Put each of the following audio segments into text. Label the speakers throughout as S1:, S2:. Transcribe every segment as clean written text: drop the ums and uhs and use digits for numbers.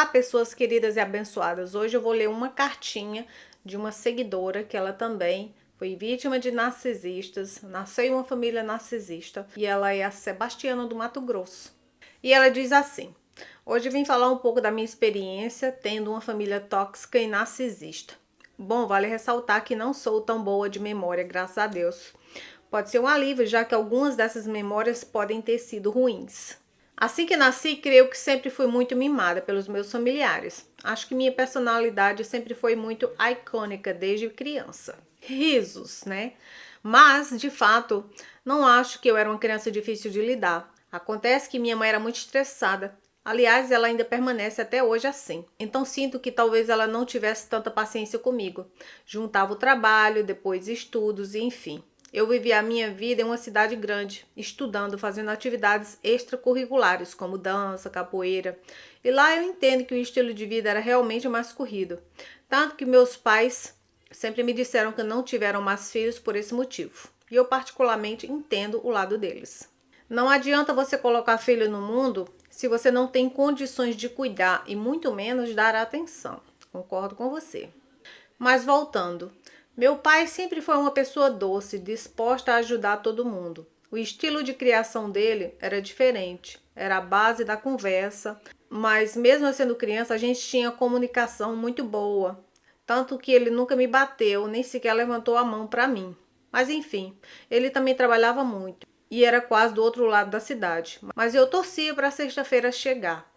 S1: Olá, pessoas queridas e abençoadas. Hoje eu vou ler uma cartinha de uma seguidora que ela também foi vítima de narcisistas, nasceu em uma família narcisista e ela é a Sebastiana do Mato Grosso. E ela diz assim: hoje eu vim falar um pouco da minha experiência tendo uma família tóxica e narcisista. Bom, vale ressaltar que não sou tão boa de memória, graças a Deus. Pode ser um alívio, já que algumas dessas memórias podem ter sido ruins. Assim que nasci, creio que sempre fui muito mimada pelos meus familiares. Acho que minha personalidade sempre foi muito icônica desde criança. Risos, né? Mas, de fato, não acho que eu era uma criança difícil de lidar. Acontece que minha mãe era muito estressada. Aliás, ela ainda permanece até hoje assim. Então sinto que talvez ela não tivesse tanta paciência comigo. Juntava o trabalho, depois estudos e enfim. Eu vivia a minha vida em uma cidade grande, estudando, fazendo atividades extracurriculares, como dança, capoeira. E lá eu entendo que o estilo de vida era realmente mais corrido. Tanto que meus pais sempre me disseram que não tiveram mais filhos por esse motivo. E eu particularmente entendo o lado deles. Não adianta você colocar filho no mundo se você não tem condições de cuidar e muito menos dar atenção. Concordo com você. Mas voltando. Meu pai sempre foi uma pessoa doce, disposta a ajudar todo mundo. O estilo de criação dele era diferente, era a base da conversa, mas mesmo eu sendo criança, a gente tinha comunicação muito boa. Tanto que ele nunca me bateu, nem sequer levantou a mão para mim. Mas enfim, ele também trabalhava muito e era quase do outro lado da cidade. Mas eu torcia para sexta-feira chegar,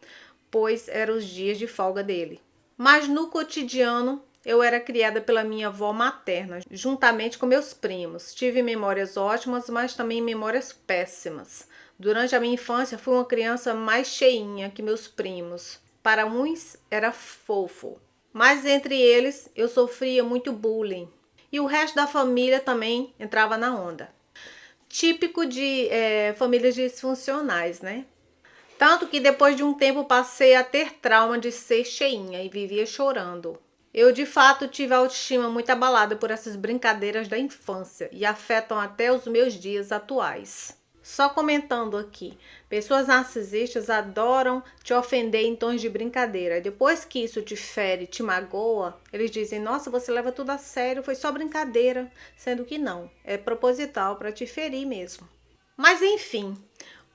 S1: pois eram os dias de folga dele. Mas no cotidiano, eu era criada pela minha avó materna, juntamente com meus primos. Tive memórias ótimas, mas também memórias péssimas. Durante a minha infância, fui uma criança mais cheinha que meus primos. Para uns, era fofo, mas entre eles, eu sofria muito bullying. E o resto da família também entrava na onda. Típico de famílias disfuncionais, né? Tanto que depois de um tempo passei a ter trauma de ser cheinha e vivia chorando. Eu de fato tive a autoestima muito abalada por essas brincadeiras da infância e afetam até os meus dias atuais. Só comentando aqui, pessoas narcisistas adoram te ofender em tons de brincadeira. Depois que isso te fere, te magoa, eles dizem: nossa, você leva tudo a sério, foi só brincadeira. Sendo que não, é proposital para te ferir mesmo. Mas enfim,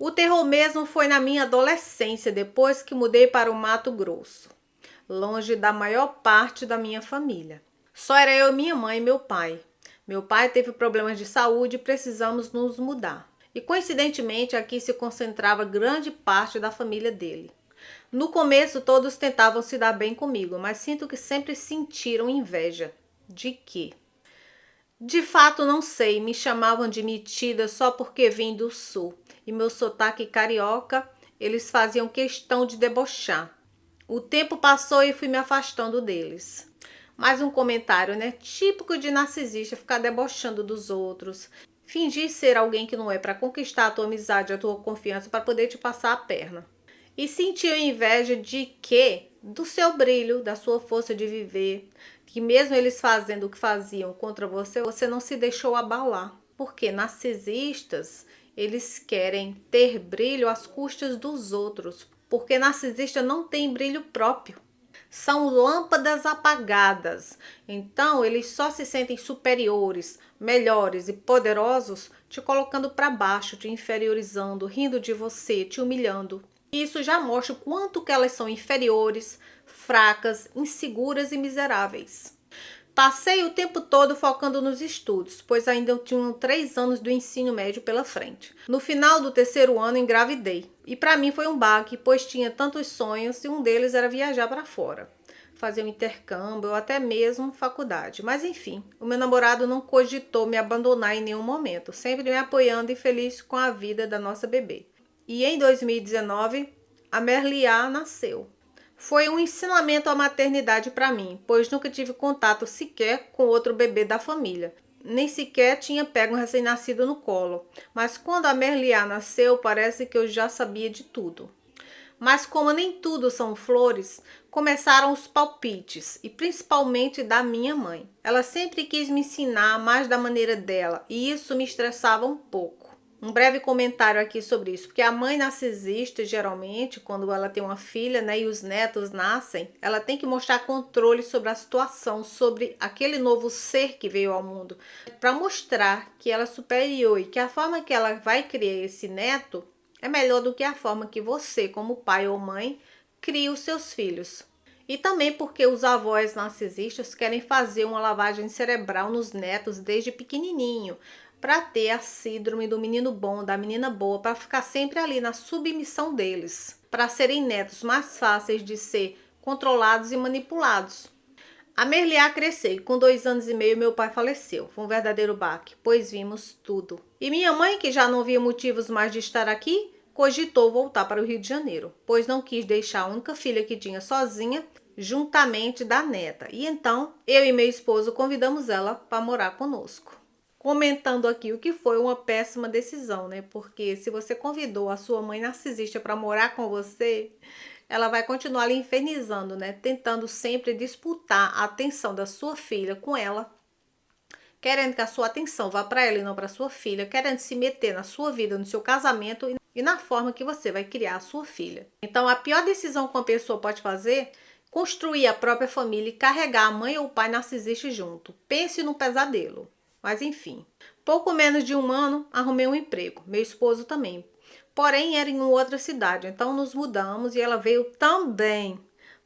S1: o terror mesmo foi na minha adolescência, depois que mudei para o Mato Grosso, longe da maior parte da minha família. Só era eu, minha mãe e meu pai. Meu pai teve problemas de saúde e precisamos nos mudar. E coincidentemente aqui se concentrava grande parte da família dele. No começo todos tentavam se dar bem comigo, mas sinto que sempre sentiram inveja. De quê? De fato não sei, me chamavam de metida só porque vim do sul. E meu sotaque carioca, eles faziam questão de debochar. O tempo passou e fui me afastando deles. Mais um comentário, né? Típico de narcisista, ficar debochando dos outros. Fingir ser alguém que não é para conquistar a tua amizade, a tua confiança, para poder te passar a perna. E sentir inveja de quê? Do seu brilho, da sua força de viver. Que mesmo eles fazendo o que faziam contra você, você não se deixou abalar. Porque narcisistas, eles querem ter brilho às custas dos outros. Porque narcisista não tem brilho próprio. São lâmpadas apagadas. Então, eles só se sentem superiores, melhores e poderosos, te colocando para baixo, te inferiorizando, rindo de você, te humilhando. Isso já mostra o quanto que elas são inferiores, fracas, inseguras e miseráveis. Passei o tempo todo focando nos estudos, pois ainda tinham 3 anos do ensino médio pela frente. No final do 3º ano engravidei. E para mim foi um baque, pois tinha tantos sonhos e um deles era viajar para fora. Fazer um intercâmbio ou até mesmo faculdade. Mas enfim, o meu namorado não cogitou me abandonar em nenhum momento, sempre me apoiando e feliz com a vida da nossa bebê. E em 2019, a Merliá nasceu. Foi um ensinamento à maternidade para mim, pois nunca tive contato sequer com outro bebê da família. Nem sequer tinha pego um recém-nascido no colo. Mas quando a Merliá nasceu, parece que eu já sabia de tudo. Mas como nem tudo são flores, começaram os palpites, e principalmente da minha mãe. Ela sempre quis me ensinar mais da maneira dela, e isso me estressava um pouco. um breve comentário aqui sobre isso, porque a mãe narcisista, geralmente, quando ela tem uma filha, né, e os netos nascem, ela tem que mostrar controle sobre a situação, sobre aquele novo ser que veio ao mundo, para mostrar que ela é superior e que a forma que ela vai criar esse neto é melhor do que a forma que você, como pai ou mãe, cria os seus filhos. E também porque os avós narcisistas querem fazer uma lavagem cerebral nos netos desde pequenininho, para ter a síndrome do menino bom, da menina boa, para ficar sempre ali na submissão deles, para serem netos mais fáceis de ser controlados e manipulados. A Merliá cresceu e com 2 anos e meio meu pai faleceu. Foi um verdadeiro baque, pois vimos tudo. E minha mãe, que já não via motivos mais de estar aqui, cogitou voltar para o Rio de Janeiro, pois não quis deixar a única filha que tinha sozinha, juntamente da neta. E então, eu e meu esposo convidamos ela para morar conosco. Comentando aqui o que foi uma péssima decisão, né? Porque se você convidou a sua mãe narcisista para morar com você, ela vai continuar lhe infernizando, né? Tentando sempre disputar a atenção da sua filha com ela, querendo que a sua atenção vá para ela e não para sua filha, querendo se meter na sua vida, no seu casamento e na forma que você vai criar a sua filha. Então, a pior decisão que uma pessoa pode fazer é construir a própria família e carregar a mãe ou o pai narcisista junto. Pense no pesadelo. Mas enfim, pouco menos de 1 ano arrumei um emprego, meu esposo também. Porém, era em outra cidade, então nos mudamos e ela veio também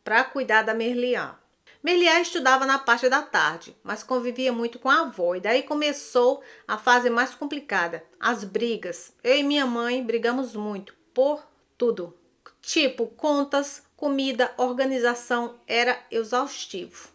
S1: para cuidar da Merliá. Merliá estudava na parte da tarde, mas convivia muito com a avó, e daí começou a fase mais complicada, as brigas. Eu e minha mãe brigamos muito, por tudo. Tipo, contas, comida, organização, era exaustivo.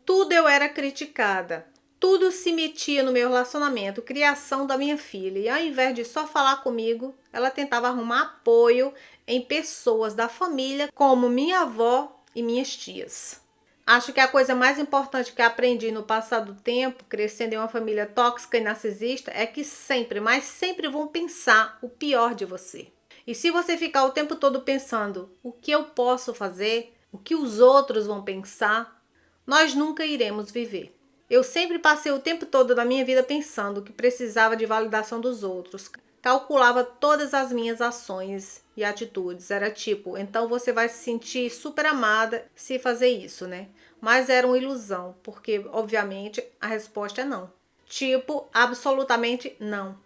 S1: Tudo eu era criticada. Tudo se metia no meu relacionamento, criação da minha filha. E ao invés de só falar comigo, ela tentava arrumar apoio em pessoas da família, como minha avó e minhas tias. Acho que a coisa mais importante que aprendi no passar do tempo, crescendo em uma família tóxica e narcisista, é que sempre, mas sempre vão pensar o pior de você. E se você ficar o tempo todo pensando o que eu posso fazer, o que os outros vão pensar, nós nunca iremos viver. Eu sempre passei o tempo todo da minha vida pensando que precisava de validação dos outros. Calculava todas as minhas ações e atitudes. Era tipo, então você vai se sentir super amada se fazer isso, né? Mas era uma ilusão, porque obviamente a resposta é não. Tipo, absolutamente não.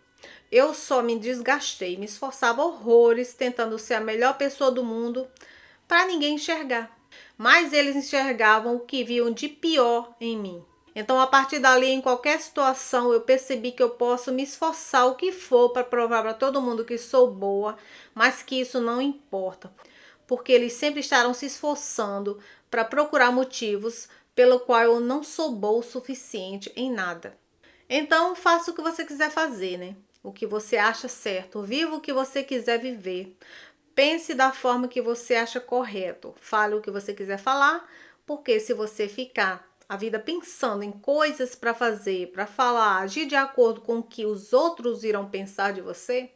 S1: Eu só me desgastei, me esforçava horrores tentando ser a melhor pessoa do mundo para ninguém enxergar. Mas eles enxergavam o que viam de pior em mim. Então, a partir dali, em qualquer situação, eu percebi que eu posso me esforçar o que for para provar para todo mundo que sou boa, mas que isso não importa, porque eles sempre estarão se esforçando para procurar motivos pelo qual eu não sou boa o suficiente em nada. Então, faça o que você quiser fazer, né? O que você acha certo, viva o que você quiser viver. Pense da forma que você acha correto, fale o que você quiser falar, porque se você ficar a vida pensando em coisas para fazer, para falar, agir de acordo com o que os outros irão pensar de você,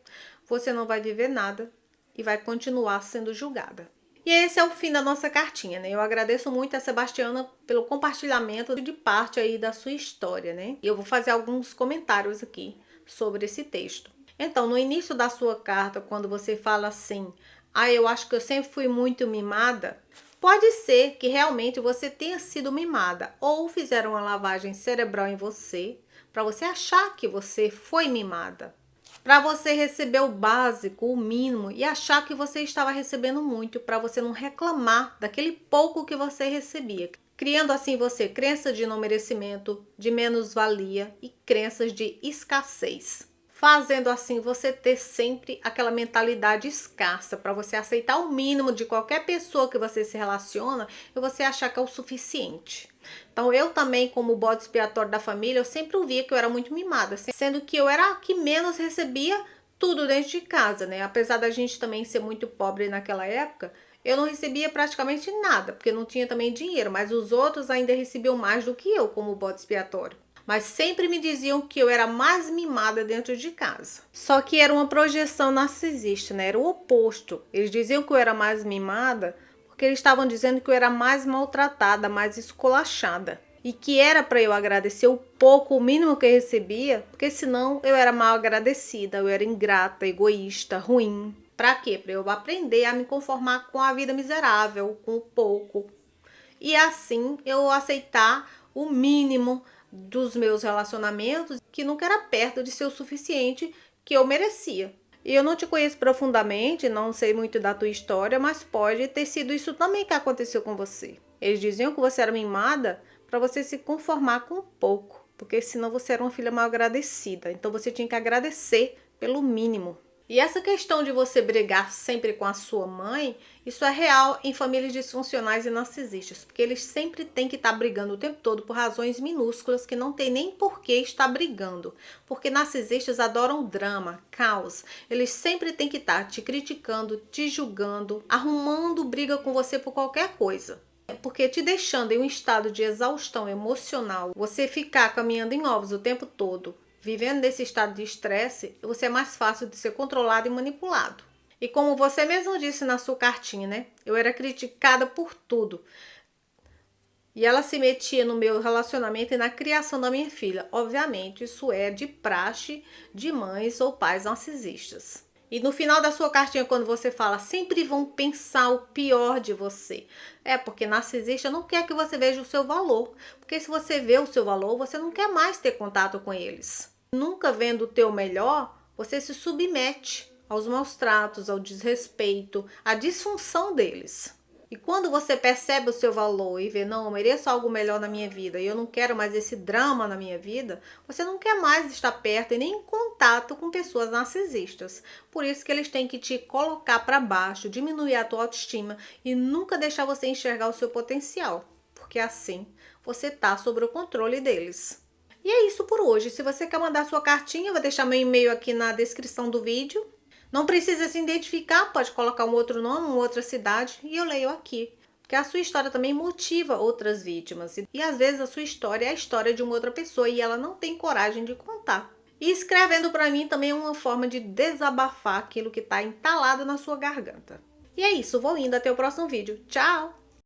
S1: você não vai viver nada e vai continuar sendo julgada. E esse é o fim da nossa cartinha, né? Eu agradeço muito a Sebastiana pelo compartilhamento de parte aí da sua história, né? E eu vou fazer alguns comentários aqui sobre esse texto. Então, no início da sua carta, quando você fala assim, eu acho que eu sempre fui muito mimada, pode ser que realmente você tenha sido mimada ou fizeram uma lavagem cerebral em você para você achar que você foi mimada. Para você receber o básico, o mínimo e achar que você estava recebendo muito para você não reclamar daquele pouco que você recebia. Criando assim você crença de não merecimento, de menos-valia e crenças de escassez. Fazendo assim você ter sempre aquela mentalidade escassa para você aceitar o mínimo de qualquer pessoa que você se relaciona e você achar que é o suficiente. Então eu também, como bode expiatório da família, eu sempre ouvia que eu era muito mimada, sendo que eu era a que menos recebia tudo dentro de casa, né? Apesar da gente também ser muito pobre naquela época, eu não recebia praticamente nada, porque não tinha também dinheiro, mas os outros ainda recebiam mais do que eu como bode expiatório. Mas sempre me diziam que eu era mais mimada dentro de casa. Só que era uma projeção narcisista, né? Era o oposto. Eles diziam que eu era mais mimada porque eles estavam dizendo que eu era mais maltratada, mais esculachada. e que era para eu agradecer o pouco, o mínimo que eu recebia, porque senão eu era mal agradecida, eu era ingrata, egoísta, ruim. Para quê? Para eu aprender a me conformar com a vida miserável, com o pouco. E assim eu aceitar o mínimo dos meus relacionamentos, que nunca era perto de ser o suficiente que eu merecia. E eu não te conheço profundamente, não sei muito da tua história, mas pode ter sido isso também que aconteceu com você. Eles diziam que você era mimada para você se conformar com pouco, porque senão você era uma filha mal agradecida. Então você tinha que agradecer pelo mínimo. E essa questão de você brigar sempre com a sua mãe, isso é real em famílias disfuncionais e narcisistas, porque eles sempre têm que estar brigando o tempo todo por razões minúsculas que não tem nem por que estar brigando. Porque narcisistas adoram drama, caos. Eles sempre têm que estar te criticando, te julgando, arrumando briga com você por qualquer coisa. Porque te deixando em um estado de exaustão emocional, você ficar caminhando em ovos o tempo todo, vivendo nesse estado de estresse, você é mais fácil de ser controlado e manipulado. E como você mesmo disse na sua cartinha, né? Eu era criticada por tudo. E ela se metia no meu relacionamento e na criação da minha filha. Obviamente, isso é de praxe de mães ou pais narcisistas. E no final da sua cartinha, quando você fala, sempre vão pensar o pior de você. É porque narcisista não quer que você veja o seu valor. Porque se você vê o seu valor, você não quer mais ter contato com eles. Nunca vendo o teu melhor, você se submete aos maus tratos, ao desrespeito, à disfunção deles. E quando você percebe o seu valor e vê, não, eu mereço algo melhor na minha vida e eu não quero mais esse drama na minha vida, você não quer mais estar perto e nem em contato com pessoas narcisistas. Por isso que eles têm que te colocar para baixo, diminuir a tua autoestima e nunca deixar você enxergar o seu potencial, porque assim você está sob o controle deles. E é isso por hoje. Se você quer mandar sua cartinha, eu vou deixar meu e-mail aqui na descrição do vídeo. Não precisa se identificar, pode colocar um outro nome, uma outra cidade e eu leio aqui. Porque a sua história também motiva outras vítimas. E às vezes a sua história é a história de uma outra pessoa e ela não tem coragem de contar. E escrevendo para mim também é uma forma de desabafar aquilo que está entalado na sua garganta. E é isso, vou indo até o próximo vídeo. Tchau!